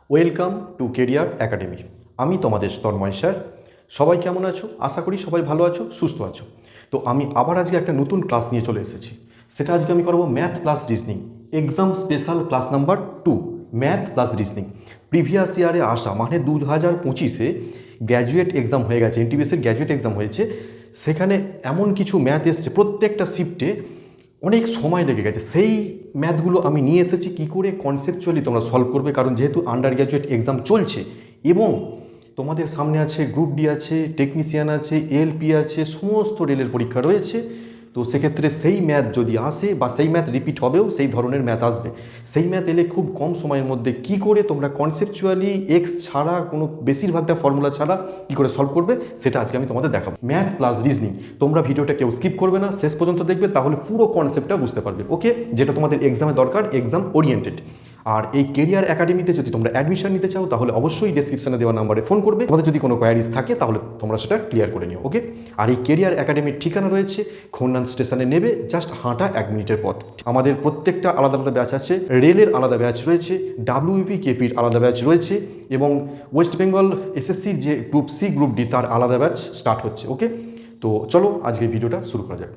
Welcome to career academy. আমি তোমাদের Tanmoy sir. সবাই কেমন আছো? আশা করি সবাই ভালো আছো, সুস্থ আছো। তো আমি আবার আজকে একটা নতুন ক্লাস নিয়ে চলে এসেছি। সেটা আজকে আমি করবো math plus reasoning exam special class number 2, math plus reasoning. Previous ইয়ারে আসা মানে 2025-এ গ্র্যাজুয়েট এক্সাম হয়ে গেছে, এনটিপিএসের গ্র্যাজুয়েট এক্সাম হয়েছে। সেখানে এমন কিছু ম্যাথ এসছে, প্রত্যেকটা শিফটে অনেক সময় লেগে গেছে। সেই ম্যাথগুলো আমি নিয়ে এসেছি কী করে কনসেপচুয়ালি তোমরা সলভ করবে, কারণ যেহেতু আন্ডার গ্র্যাজুয়েট এক্সাম চলছে এবং তোমাদের সামনে আছে গ্রুপ ডি আছে, টেকনিশিয়ান আছে, এএলপি আছে, সমস্ত রেলের পরীক্ষা রয়েছে। তো সেক্ষেত্রে সেই ম্যাথ যদি আসে বা সেই ম্যাথ রিপিট হবেও, সেই ধরনের ম্যাথ আসবে। সেই ম্যাথ এলে খুব কম সময়ের মধ্যে কি করে তোমরা কনসেপচুয়ালি এক্স ছাড়া, কোনো বেশিরভাগটা ফর্মুলা ছাড়া কি করে সলভ করবে, সেটা আজকে আমি তোমাদের দেখাবো। ম্যাথ প্লাস রিজনিং, তোমরা ভিডিওটা কেউ স্কিপ করবে না, শেষ পর্যন্ত দেখবে, তাহলে পুরো কনসেপ্টটা বুঝতে পারবে। ওকে, যেটা তোমাদের এক্সামে দরকার, এক্সাম ওরিয়েন্টেড। আর এই কেরিয়ার একাডেমিতে যদি তোমরা অ্যাডমিশন নিতে চাও, তাহলে অবশ্যই ডেসক্রিপশনে দেওয়া নাম্বারে ফোন করবে। তোমাদের যদি কোনো কোয়ারিজ থাকে তাহলে তোমরা সেটা ক্লিয়ার করে নিও। ওকে, আর এই কেরিয়ার একাডেমির ঠিকানা রয়েছে খন্নান স্টেশনে নেবে জাস্ট হাঁটা 1 মিনিটের পথ। আমাদের প্রত্যেকটা আলাদা আলাদা ব্যাচ আছে, রেলের আলাদা ব্যাচ রয়েছে, ডাব্লিউপি কেপির আলাদা ব্যাচ রয়েছে এবং ওয়েস্ট বেঙ্গল এসএসসির যে গ্রুপ সি গ্রুপ ডি তার আলাদা ব্যাচ স্টার্ট হচ্ছে। ওকে, তো চলো আজকে ভিডিওটা শুরু করা যাক।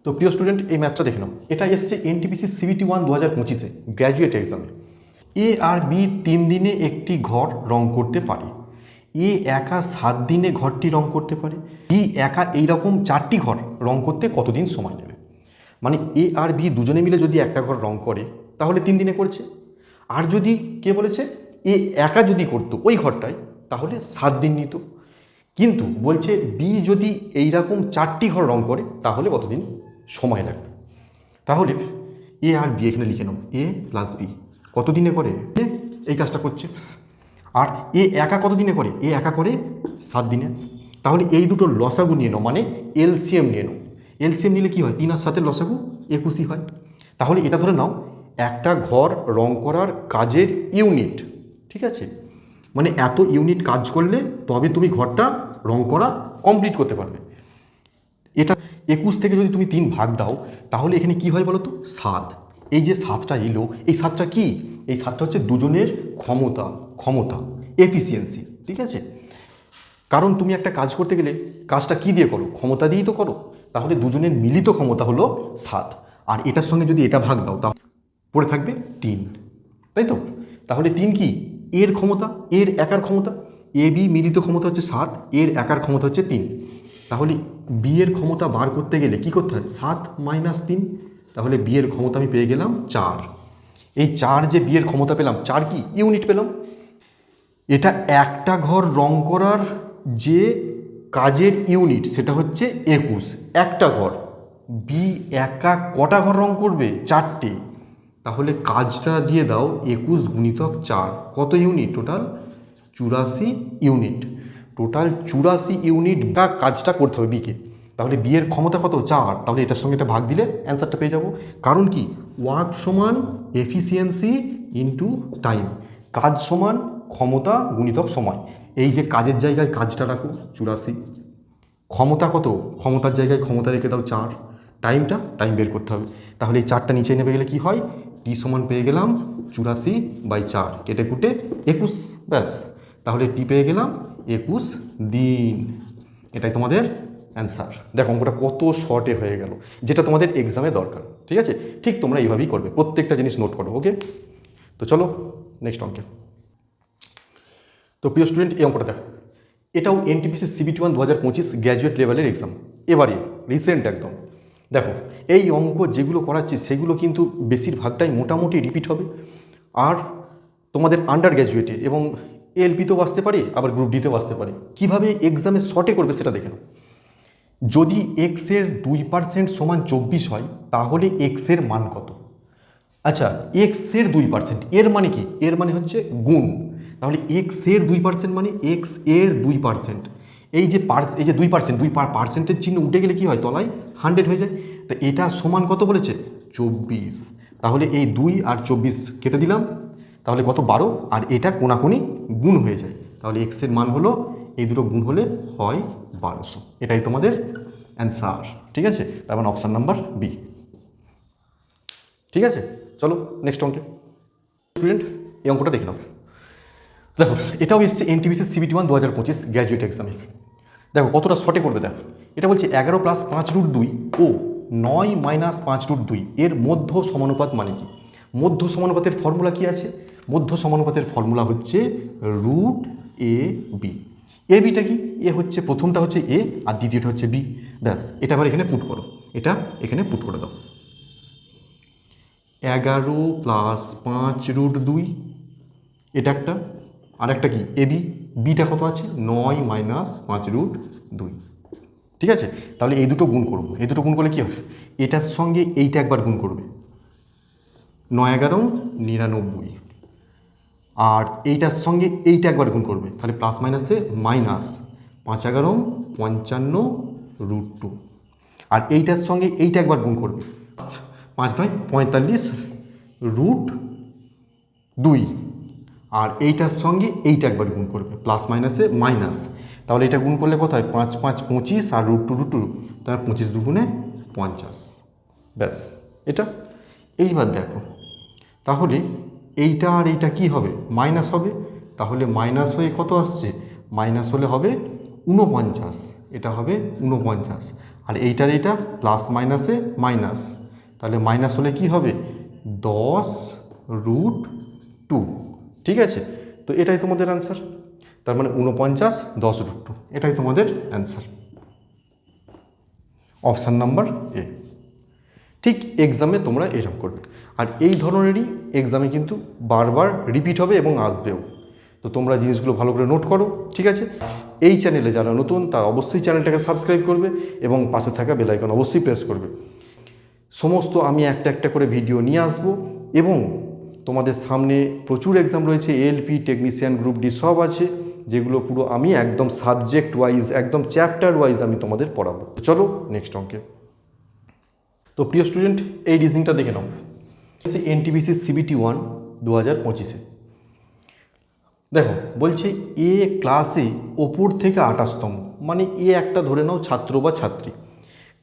তো প্রিয় স্টুডেন্ট, এই ম্যাথটা দেখে নাও। এটা এসছে এনটিপিসি CBT 1 2025-এ গ্র্যাজুয়েট এক্সামে। এ আর বি 3 দিনে একটি ঘর রং করতে পারে। এ একা 7 দিনে ঘরটি রং করতে পারে। বি একা এইরকম 4টি ঘর রং করতে কতদিন সময় নেবে? মানে এ আর বি দুজনে মিলে যদি একটা ঘর রং করে তাহলে 3 দিনে করছে। আর যদি কে বলেছে এ একা যদি করতো ওই ঘরটায় তাহলে 7 দিন নিত। কিন্তু বলছে বি যদি এইরকম 4টি ঘর রং করে তাহলে কতদিন সময় লাগবে? তাহলে এ আর বি এখানে লিখে নাও, এ প্লাস বি কত দিনে করে এই কাজটা করছে। আর এ একা কত দিনে করে? এ একা করে 7 দিনে। তাহলে এই দুটো লসাগু নিয়ে নাও, মানে এলসিএম নিয়ে নাও। এলসিএম নিলে কি হয়? 3 আর 7-এর লসাগু 21 হয়। তাহলে এটা ধরে নাও একটা ঘর রং করার কাজের ইউনিট, ঠিক আছে? মানে এত ইউনিট কাজ করলে তবে তুমি ঘরটা রং করা কমপ্লিট করতে পারবে। এটা 21 থেকে যদি তুমি 3 ভাগ দাও তাহলে এখানে কি হয় বলো তো? 7। এই যে 7টা এলো, এই 7টা কি? এই 7টা হচ্ছে দুজনের ক্ষমতা এফিসিয়েন্সি, ঠিক আছে? কারণ তুমি একটা কাজ করতে গেলে কাজটা কি দিয়ে করো? ক্ষমতা দিয়েই তো করো। তাহলে দুজনের মিলিত ক্ষমতা হলো 7, আর এটার সঙ্গে যদি এটা ভাগ দাও তাহলে পড়ে থাকবে 3, তাই তো? তাহলে 3 কি? এর ক্ষমতা, এর একার ক্ষমতা। এ বি মিলিত ক্ষমতা হচ্ছে 7, এর একার ক্ষমতা হচ্ছে 3। তাহলে বি এর ক্ষমতা বার করতে গেলে কি করতে হয়? 7 - 3। তাহলে বি এর ক্ষমতা আমি পেয়ে গেলাম 4। এই 4 যে বি এর ক্ষমতা পেলাম, 4 কি? ইউনিট পেলাম। এটা একটা ঘর রং করার যে কাজের ইউনিট সেটা হচ্ছে 21। একটা ঘর। বি একা কটা ঘর রং করবে? 4টে। তাহলে কাজটা দিয়ে দাও 21 × 4 কত unit? Total 84 unit. Total 84 unit বা কাজটা করতে হবে বিকে। তাহলে বি এর ক্ষমতা কত? 4। তাহলে এটার সঙ্গে এটা ভাগ দিলে অ্যান্সারটা পেয়ে যাব। কারণ কি? ওয়ার্ক সমান এফিসিয়েন্সি ইন্টু টাইম। কাজ সমান ক্ষমতা গুণিতক সময়। এই যে কাজের জায়গায় কাজটা রাখো 84। ক্ষমতা কত? ক্ষমতার জায়গায় ক্ষমতা রেখে দাও 4। টাইম বের করতে হবে। তাহলে এই 4টা নিচে নেমে গেলে কি হয়? টি সমান পেয়ে গেলাম 84/4, কেটে কুটে 21, ব্যাস। তাহলে টি পেয়ে গেলাম 21 দিন। এটাই তোমাদের অ্যান্সার। দেখো অঙ্কটা কত শর্টে হয়ে গেল, যেটা তোমাদের এক্সামে দরকার, ঠিক আছে? ঠিক তোমরা এইভাবেই করবে, প্রত্যেকটা জিনিস নোট করো। ওকে, তো চলো নেক্সট অঙ্কে। তো প্রিয় স্টুডেন্ট, এই অঙ্কটা দেখো। এটাও এনটিপিসি CBT 1 2025 গ্র্যাজুয়েট লেভেলের এক্সাম, এবারে রিসেন্ট একদম। দেখো এই অঙ্ক যেগুলো করাচ্ছি সেগুলো কিন্তু বেশিরভাগটাই মোটামুটি রিপিট হবে। আর তোমাদের আন্ডার গ্র্যাজুয়েটে এবং এলপিতেও আসতে পারে, আবার গ্রুপ ডিতেও আসতে পারে। কীভাবে এক্সামে শর্টে করবে সেটা দেখে নাও। যদি এক্সের 2% সমান 24 হয় তাহলে এক্সের মান কত? আচ্ছা, এক্সের 2%, এর মানে কি? এর মানে হচ্ছে গুণ। তাহলে এক্সের 2% মানে এক্স এর 2%। এই যে এই যে 2%, পার্সেন্টের চিহ্ন উঠে গেলে কি হয়? তলায় 100 হয়ে যায়। তো এটা সমান কত বলেছে? 24। তাহলে এই 2 আর 24 কেটে দিলাম, তাহলে কত? 12। আর এটা কোনাকুনি গুণ হয়ে যায়। তাহলে এক্সের মান হলো, এই দুটো গুণ হলে হয় 1200। এটাই তোমাদের অ্যান্সার, ঠিক আছে? তার মানে অপশান নাম্বার বি। ঠিক আছে, চলো নেক্সট অঙ্কে। স্টুডেন্ট এই অঙ্কটা দেখে নাও। দেখো এটাও এসছে এনটিপিসি সিবিটি 1 2025 গ্র্যাজুয়েট এক্সামে। দেখো কতটা শর্টে করবে দেখো। এটা বলছে 11 + 5√2 ও 9 - 5√2 এর মধ্য সমানুপাত মানে কি? মধ্য সমানুপাতের ফর্মুলা কি আছে? মধ্য সমানুপাতের ফর্মুলা হচ্ছে √AB। এ বিটা কি? এ হচ্ছে প্রথমটা হচ্ছে এ আর দ্বিতীয়টা হচ্ছে বি। ব্যাস এটা আবার এখানে পুট করো, এটা এখানে পুট করে দাও। 11 + 5√2 এটা একটা, আর একটা কি এবি, বিটা কত আছে 9 - 5√2। ঠিক আছে, তাহলে এই দুটো গুণ করবো, এই দুটো গুণ করলে কী হবে, এটার সঙ্গে এইটা একবার গুণ করবে 9 × 11 = 99, আর এইটার সঙ্গে এইটা একবার গুণ করবে, তাহলে প্লাস মাইনাসে মাইনাস 5 × 11 = 55√2, আর এইটার সঙ্গে এইটা একবার গুণ করবে 5 × 9 = 45√2, আর এইটার সঙ্গে এইটা একবার গুণ করবে প্লাস মাইনাসে মাইনাস, তাহলে এটা গুণ করলে কত হয় 5 × 5 = 25 আর √2 তার 25 × 2 = 50। ব্যাস এটা। এইবার দেখো তাহলে এইটা আর এইটা কি হবে মাইনাস হবে, তাহলে মাইনাস হয়ে কত আসছে, মাইনাস হলে হবে 49, এটা হবে 49, আর এইটার এইটা প্লাস মাইনাসে মাইনাস, তাহলে মাইনাস হলে কি হবে 10√2। ঠিক আছে, তো এটাই তোমাদের অ্যান্সার, তার মানে 49 10√2 এটাই তোমাদের অ্যান্সার, অপশান নাম্বার এ। ঠিক এক্সামে তোমরা এরকম করবে, আর এই ধরনেরই এক্সামে কিন্তু বারবার রিপিট হবে এবং আসবেও, তো তোমরা জিনিসগুলো ভালো করে নোট করো। ঠিক আছে, এই চ্যানেলে যারা নতুন তারা অবশ্যই চ্যানেলটাকে সাবস্ক্রাইব করবে এবং পাশে থাকা বেল আইকন অবশ্যই প্রেস করবে। সমস্ত আমি একটা একটা করে ভিডিও নিয়ে আসব, এবং তোমাদের সামনে প্রচুর এক্সাম রয়েছে, এএলপি, টেকনিশিয়ান, গ্রুপ ডি সব আছে, যেগুলো পুরো আমি একদম সাবজেক্ট ওয়াইজ, একদম চ্যাপ্টার ওয়াইজ আমি তোমাদের পড়াবো। চলো নেক্সট অঙ্কে। তো প্রিয় স্টুডেন্ট এই রিজনিংটা দেখে নাও, এনটিপিসি সিবিটি 1 2025-এ দেখো বলছে এ ক্লাসে ওপর থেকে 28তম, মানে এ একটা ধরে নাও ছাত্র বা ছাত্রী,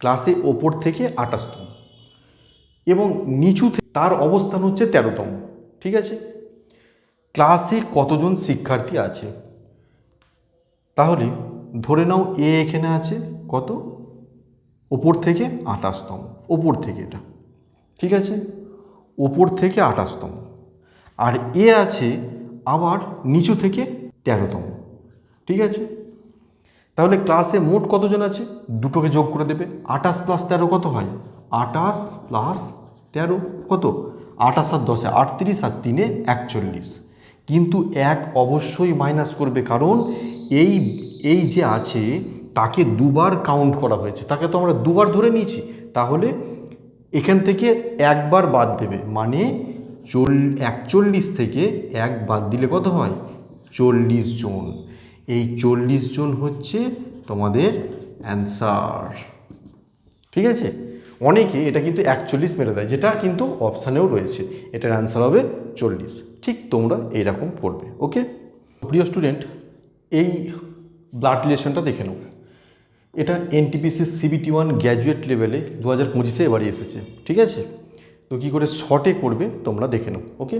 ক্লাসে ওপর থেকে 28তম এবং নিচু তার অবস্থান হচ্ছে 13তম। ঠিক আছে, ক্লাসে কতজন শিক্ষার্থী আছে, তাহলে ধরে নাও এ এখানে আছে কত, ওপর থেকে 28তম, ওপর থেকে এটা, ঠিক আছে, ওপর থেকে 28তম, আর এ আছে আবার নিচু থেকে 13তম। ঠিক আছে, তাহলে ক্লাসে মোট কতজন আছে, দুটোকে যোগ করে দেবে, 28 + 13 কত হয়, 28 + 13 কত, 28 আর 10 38 আর 3 41, কিন্তু এক অবশ্যই মাইনাস করবে, কারণ এই যে আছে তাকে দুবার কাউন্ট করা হয়েছে, তাকে তো আমরা দুবার ধরে নিয়েছি, তাহলে এখান থেকে একবার বাদ দেবে, মানে 41 থেকে এক বাদ দিলে কত হয় 40 জন। এই 40 জন হচ্ছে তোমাদের অ্যান্সার। ঠিক আছে, অনেকে এটা কিন্তু 41 মেরে দেয়, যেটা কিন্তু অপশানেও রয়েছে, এটার অ্যান্সার হবে 40। ঠিক তোমরা এইরকম করবে। ওকে প্রিয় স্টুডেন্ট, এই ব্লাড রিলেশনটা দেখে নাও, এটা এনটিপিসি সিবিটি 1 গ্র্যাজুয়েট লেভেলে 2025-এ এবারই এসেছে। ঠিক আছে, তো কী করে শর্টে করবে তোমরা দেখে নাও। ওকে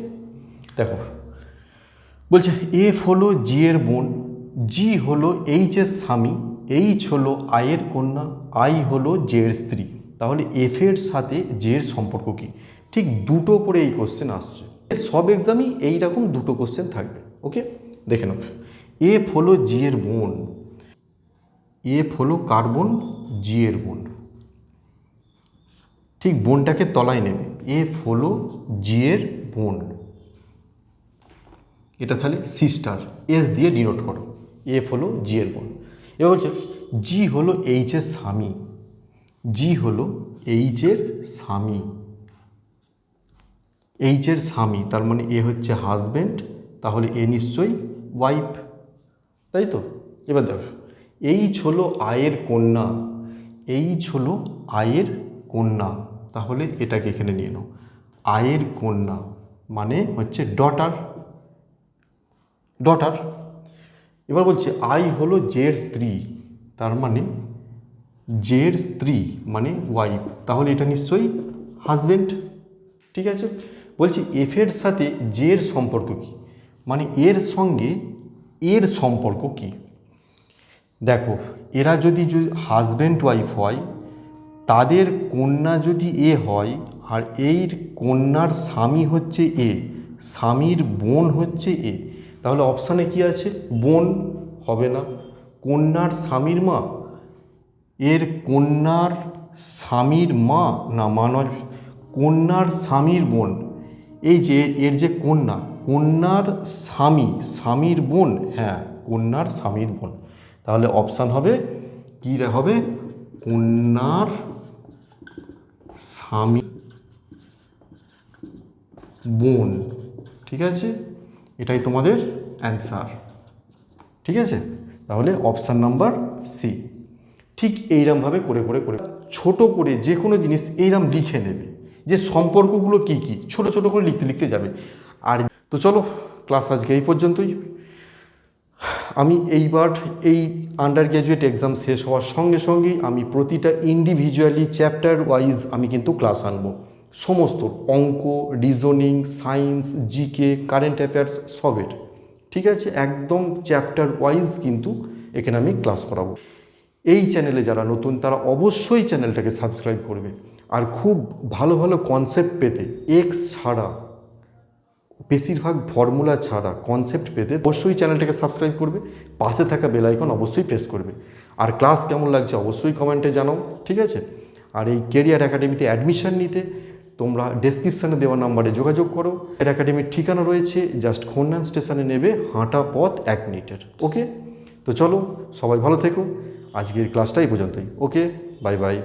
দেখো বলছে এফ হলো জি এর বোন, জি হলো এইচ এর স্বামী, এইচ হলো আই এর কন্যা, আই হলো জে এর স্ত্রী, তাহলে এফ এর সাথে জে এর সম্পর্ক কী? ঠিক দুটো করে এই কোশ্চেন আসছে, সব এক্সামই এইরকম দুটো কোশ্চেন থাকবে। ওকে দেখে নাও, এফ হলো জি এর বোন, এফ হলো কার বোন, জি এর বোন, ঠিক বোনটাকে তলায় নেবে, এফ হলো জি এর বোন, এটা তাহলে সিস্টার, এস দিয়ে ডিনোট করো, এফ হলো জি এর বোন। এবার বলছে জি হলো এইচ এর স্বামী, জি হলো এইচ এর স্বামী, এইচ এর স্বামী, তার মানে এ হচ্ছে হাজব্যান্ড, তাহলে এ নিশ্চয়ই ওয়াইফ, তাই তো। এবার দেখো এইচ হলো আয়ের কন্যা, এইচ হলো আয়ের কন্যা, তাহলে এটাকে এখানে নিয়ে নাও, আয়ের কন্যা মানে হচ্ছে ডটার, ডটার। এবার বলছে আই হলো জের স্ত্রী, তার মানে জের স্ত্রী মানে ওয়াইফ, তাহলে এটা নিশ্চয়ই হাজব্যান্ড। ঠিক আছে, বলছি এফের সাথে জের সম্পর্ক কী, মানে এর সঙ্গে এর সম্পর্ক কী। দেখো এরা যদি হাজব্যান্ড ওয়াইফ হয়, তাদের কন্যা যদি এ হয় আর এই কন্যার স্বামী হচ্ছে এ, স্বামীর বোন হচ্ছে এ, তাহলে অপশানে কি আছে, বোন হবে না, কন্যার স্বামীর মা, এর কন্যার স্বামীর মা না, নয়, কন্যার স্বামীর বোন, এই যে এর যে কন্যা, কন্যার স্বামী, স্বামীর বোন, হ্যাঁ কন্যার স্বামীর বোন, তাহলে অপশান হবে কী হবে, কন্যার স্বামী বোন। ঠিক আছে, এটাই তোমাদের অ্যান্সার। ঠিক আছে, তাহলে অপশান নাম্বার সি। ঠিক এইরমভাবে করে করে করে ছোট করে যে কোনো জিনিস এইরম লিখে নেবে, যে সম্পর্কগুলো কি কি ছোট ছোট করে লিখতে লিখতে যাবে। আর তো চলো, ক্লাস আজকে এই পর্যন্তই। আমি এইবার এই আন্ডার গ্র্যাজুয়েট এক্সাম শেষ হওয়ার সঙ্গে সঙ্গেই আমি প্রতিটা ইন্ডিভিজুয়ালি চ্যাপ্টার ওয়াইজ আমি কিন্তু ক্লাস আনবো, সমস্ত অঙ্ক, reasoning, science, GK, current affairs সবের। ঠিক আছে, একদম চ্যাপ্টার ওয়াইজ কিন্তু এখানে আমি ক্লাস করাবো। এই চ্যানেলে যারা নতুন তারা অবশ্যই চ্যানেলটাকে সাবস্ক্রাইব করবে। আর খুব ভালো ভালো কনসেপ্ট পেতে, এক্স ছাড়া, বেশিরভাগ ফর্মুলা ছাড়া কনসেপ্ট পেতে অবশ্যই চ্যানেলটাকে সাবস্ক্রাইব করবে, পাশে থাকা বেল আইকন অবশ্যই প্রেস করবে। আর ক্লাস কেমন লাগছে অবশ্যই কমেন্টে জানাও। ঠিক আছে, আর এই কেরিয়ার একাডেমিতে অ্যাডমিশন নিতে তোমরা ডেসক্রিপশানে দেওয়া নাম্বারে যোগাযোগ করো। এর একাডেমির ঠিকানা রয়েছে জাস্ট খন্নান স্টেশনে নেবে হাঁটা পথ 1 মিনিটের। ওকে, তো চলো সবাই ভালো থেকো, আজকের ক্লাসটা এই পর্যন্তই। ওকে, বাই বাই।